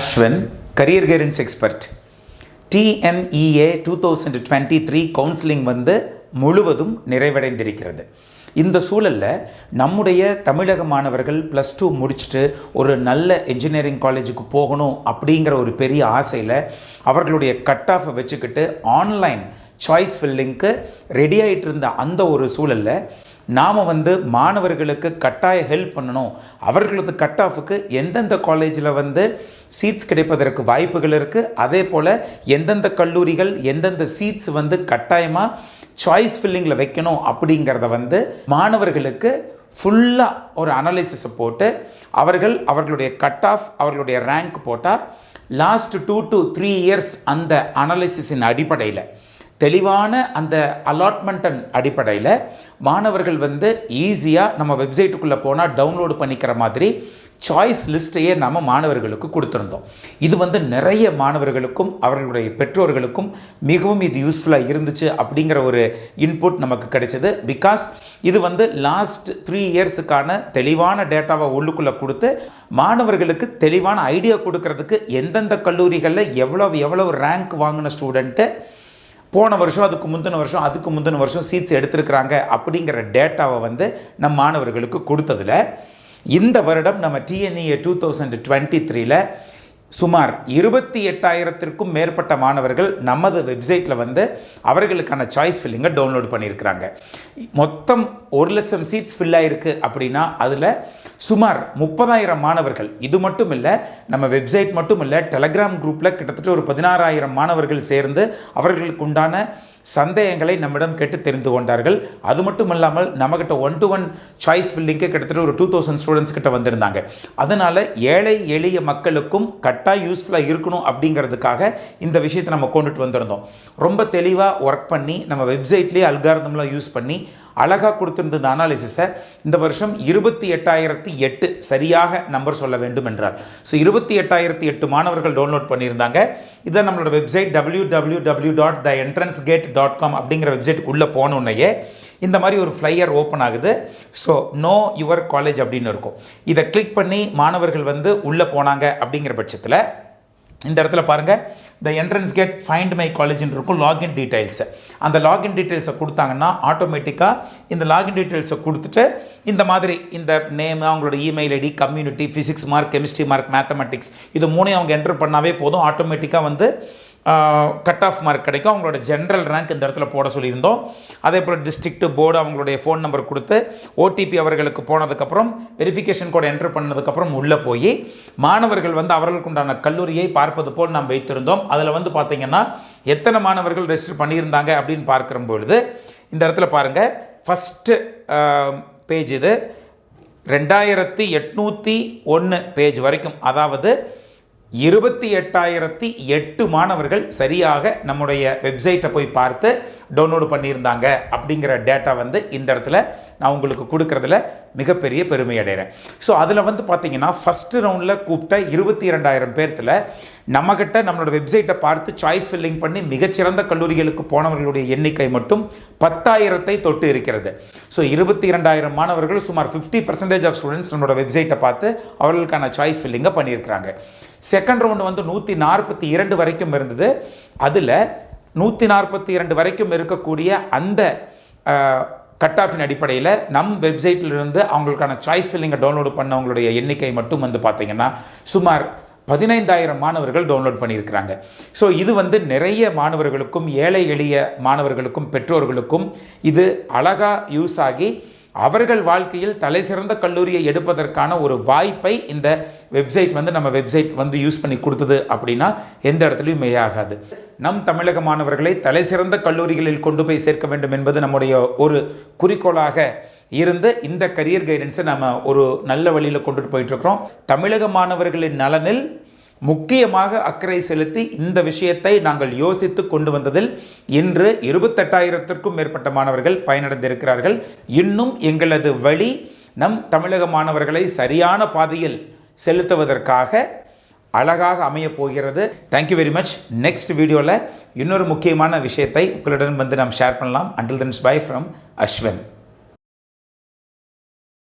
ASHWIN Career Guidance Expert TNEA 2023 Counselling வந்து முழுவதும் நிறைவடைந்திருக்கிறது. இந்த சூழல்ல நம்முடைய தமிழக மாணவர்கள் +2 முடிச்சுட்டு ஒரு நல்ல இன்ஜினியரிங் காலேஜுக்கு போகணும் அப்படிங்கிற ஒரு பெரிய ஆசையில் அவர்களுடைய கட் ஆஃபை வச்சுக்கிட்டு ஆன்லைன் சாய்ஸ் ஃபில்லிங்க்கு ரெடி ஆகிட்டு இருந்த அந்த ஒரு சூழலில் நாம் வந்து மாணவர்களுக்கு கட்டாய ஹெல்ப் பண்ணணும், அவர்களது கட் ஆஃபுக்கு எந்தெந்த காலேஜில் வந்து சீட்ஸ் கிடைப்பதற்கு வாய்ப்புகள் இருக்குது, அதே போல் எந்தெந்த கல்லூரிகள் எந்தெந்த சீட்ஸ் வந்து கட்டாயமாக சாய்ஸ் ஃபில்லிங்கில் வைக்கணும் அப்படிங்கிறத வந்து மாணவர்களுக்கு ஃபுல்லாக ஒரு அனலைசிஸை போட்டு அவர்களுடைய கட் ஆஃப் அவர்களுடைய ரேங்க் போட்டால் லாஸ்ட் 2 to 3 years அந்த அனலைசிஸின் அடிப்படையில் தெளிவான அந்த அலாட்மெண்ட்டின் அடிப்படையில் மாணவர்கள் வந்து ஈஸியாக நம்ம வெப்சைட்டுக்குள்ளே போனால் டவுன்லோடு பண்ணிக்கிற மாதிரி சாய்ஸ் லிஸ்ட்டையே நம்ம மாணவர்களுக்கு கொடுத்துருந்தோம். இது வந்து நிறைய மாணவர்களுக்கும் அவர்களுடைய பெற்றோர்களுக்கும் மிகவும் இது யூஸ்ஃபுல்லாக இருந்துச்சு அப்படிங்கிற ஒரு இன்புட் நமக்கு கிடைச்சது. பிகாஸ் இது வந்து லாஸ்ட் 3 yearsக்கான தெளிவான டேட்டாவை உள்ளுக்குள்ளே கொடுத்து மாணவர்களுக்கு தெளிவான ஐடியா கொடுக்கறதுக்கு எந்தெந்த கல்லூரிகளில் எவ்வளவு ரேங்க் வாங்கின ஸ்டூடெண்ட்டு போன வருஷம் அதுக்கு முந்தின வருஷம் சீட்ஸ் எடுத்திருக்கிறாங்க அப்படிங்கிற டேட்டாவை வந்து நம் மாணவர்களுக்கு கொடுத்ததில் இந்த வருடம் நம்ம TNEA 2023 சுமார் 28,000க்கும் மேற்பட்ட மாணவர்கள் நமது வெப்சைட்டில் வந்து அவர்களுக்கான சாய்ஸ் ஃபில்லிங்கை டவுன்லோட் பண்ணியிருக்கிறாங்க. மொத்தம் 1,00,000 சீட்ஸ் ஃபில் ஆகிருக்கு அப்படின்னா அதில் சுமார் 30,000 மாணவர்கள், இது மட்டும் இல்லை நம்ம வெப்சைட் மட்டும் இல்லை, டெலகிராம் குரூப்பில் கிட்டத்தட்ட ஒரு 16,000 மாணவர்கள் சேர்ந்து அவர்களுக்கு உண்டான சந்தேகங்களை நம்மிடம் கேட்டு தெரிந்து கொண்டார்கள். அது மட்டும் இல்லாமல் நம்மகிட்ட 1-to-1 சாய்ஸ் ஃபில்லிங்கே கிட்டத்தட்ட ஒரு 2,000 ஸ்டூடெண்ட்ஸ் கிட்ட வந்திருந்தாங்க. அதனால் ஏழை எளிய மக்களுக்கும் கட்டாக யூஸ்ஃபுல்லாக இருக்கணும் அப்படிங்கிறதுக்காக இந்த விஷயத்தை நம்ம கொண்டுட்டு வந்திருந்தோம். ரொம்ப தெளிவாக ஒர்க் பண்ணி நம்ம வெப்சைட்லேயே அல்காரிதம்லாம் யூஸ் பண்ணி அழகாக கொடுத்துருந்த அனாலிசிஸை இந்த வருஷம் 28,008 சரியாக நம்பர் சொல்ல வேண்டும் என்றால் 28,008 மாணவர்கள் டவுன்லோட் பண்ணியிருந்தாங்க. இதை நம்மளோட வெப்சைட் www.theentrancegate.com அப்படிங்கிற வெப்சைட்டுக்கு உள்ளே போனோன்னையே இந்த மாதிரி ஒரு ஃப்ளையர் ஓப்பன் ஆகுது. ஸோ நோ யுவர் காலேஜ் அப்படின்னு இருக்கும். இதை கிளிக் பண்ணி மாணவர்கள் வந்து உள்ளே போனாங்க அப்படிங்கிற பட்சத்தில் இந்த இடத்துல பாருங்கள், the entrance gate find my காலேஜ்னு இருக்கும். லாகின் டீட்டெயில்ஸு, அந்த லாகின் டீட்டெயில்ஸை கொடுத்தாங்கன்னா ஆட்டோமேட்டிக்காக இந்த லாகின் டீட்டெயில்ஸை கொடுத்துட்டு இந்த மாதிரி இந்த நேம், அவங்களோட email ID, community, physics mark, chemistry mark, mathematics, இது மூணையும் அவங்க என்டர் பண்ணாவே போதும். ஆட்டோமேட்டிக்காக வந்து கட் ஆஃப் மார்க் கிடைக்கும். அவங்களோட ஜென்ரல் ரேங்க் இந்த இடத்துல போட சொல்லியிருந்தோம். அதே போல் டிஸ்ட்ரிக்ட், போர்டு, அவங்களுடைய ஃபோன் நம்பர் கொடுத்து ஓடிபி அவர்களுக்கு போனதுக்கப்புறம் வெரிஃபிகேஷன் கோட் என்டர் பண்ணதுக்கப்புறம் உள்ளே போய் மாணவர்கள் வந்து அவர்களுக்கு உண்டான கல்லூரியை பார்ப்பது போல் நாம் வைத்திருந்தோம். அதில் வந்து பார்த்திங்கன்னா எத்தனை மாணவர்கள் ரெஜிஸ்டர் பண்ணியிருந்தாங்க அப்படின்னு பார்க்குற பொழுது இந்த இடத்துல பாருங்கள், ஃபஸ்ட்டு பேஜ் இது 2,801 பேஜ் வரைக்கும், அதாவது 28,008 மாணவர்கள் சரியாக நம்முடைய வெப்சைட்டை போய் பார்த்து டவுன்லோடு பண்ணியிருந்தாங்க அப்படிங்கிற டேட்டா வந்து இந்த இடத்துல நான் உங்களுக்கு கொடுக்குறதுல மிகப்பெரிய பெருமை அடைகிறேன். ஸோ அதில் வந்து பார்த்தீங்கன்னா ஃபஸ்ட்டு ரவுண்டில் கூப்பிட்ட 22,000 பேர்த்தில் நம்மக்கிட்ட நம்மளோட வெப்சைட்டை பார்த்து சாய்ஸ் ஃபில்லிங் பண்ணி மிகச்சிறந்த கல்லூரிகளுக்கு போனவர்களுடைய எண்ணிக்கை மட்டும் 10,000 தொட்டு இருக்கிறது. ஸோ 22,000 மாணவர்கள், சுமார் 50% ஆஃப் ஸ்டூடெண்ட்ஸ் நம்மளோட வெப்சைட்டை பார்த்து அவர்களுக்கான சாய்ஸ் ஃபில்லிங்கை பண்ணியிருக்கிறாங்க. செகண்ட் ரவுண்டு வந்து 142 வரைக்கும் இருந்தது. அதில் 142 வரைக்கும் இருக்கக்கூடிய அந்த கட் ஆஃபின் அடிப்படையில் நம் வெப்சைட்டிலிருந்து அவங்களுக்கான சாய்ஸ் ஃபில்லிங்கை டவுன்லோடு பண்ணவங்களுடைய எண்ணிக்கை மட்டும் வந்து பார்த்திங்கன்னா சுமார் 15,000 மாணவர்கள் டவுன்லோட் பண்ணியிருக்கிறாங்க. ஸோ இது வந்து நிறைய மாணவர்களுக்கும், ஏழை எளிய மாணவர்களுக்கும், பெற்றோர்களுக்கும் இது அழகாக யூஸ் ஆகி அவர்கள் வாழ்க்கையில் தலை சிறந்த கல்லூரியை எடுப்பதற்கான ஒரு வாய்ப்பை இந்த வெப்சைட் வந்து நம்ம வெப்சைட் வந்து யூஸ் பண்ணி கொடுத்தது அப்படின்னா எந்த இடத்துலையும் மெய்யாகாது. நம் தமிழக மாணவர்களை தலை சிறந்த கல்லூரிகளில் கொண்டு போய் சேர்க்க வேண்டும் என்பது நம்முடைய ஒரு குறிக்கோளாக இருந்து இந்த கரியர் கைடன்ஸை நம்ம ஒரு நல்ல வழியில் கொண்டுட்டு போயிட்டுருக்கிறோம். தமிழக மாணவர்களின் நலனில் முக்கியமாக அக்கறை செலுத்தி இந்த விஷயத்தை நாங்கள் யோசித்து கொண்டு வந்ததில் இன்று 28,000க்கும் மேற்பட்ட மாணவர்கள் பயனடைந்திருக்கிறார்கள். இன்னும் எங்களது வழி நம் தமிழக மாணவர்களை சரியான பாதையில் செலுத்துவதற்காக அழகாக அமைய போகிறது. Thank you very much. நெக்ஸ்ட் வீடியோவில் இன்னொரு முக்கியமான விஷயத்தை உங்களிடம் வந்து நாம் ஷேர் பண்ணலாம். Until then by from ASHWIN.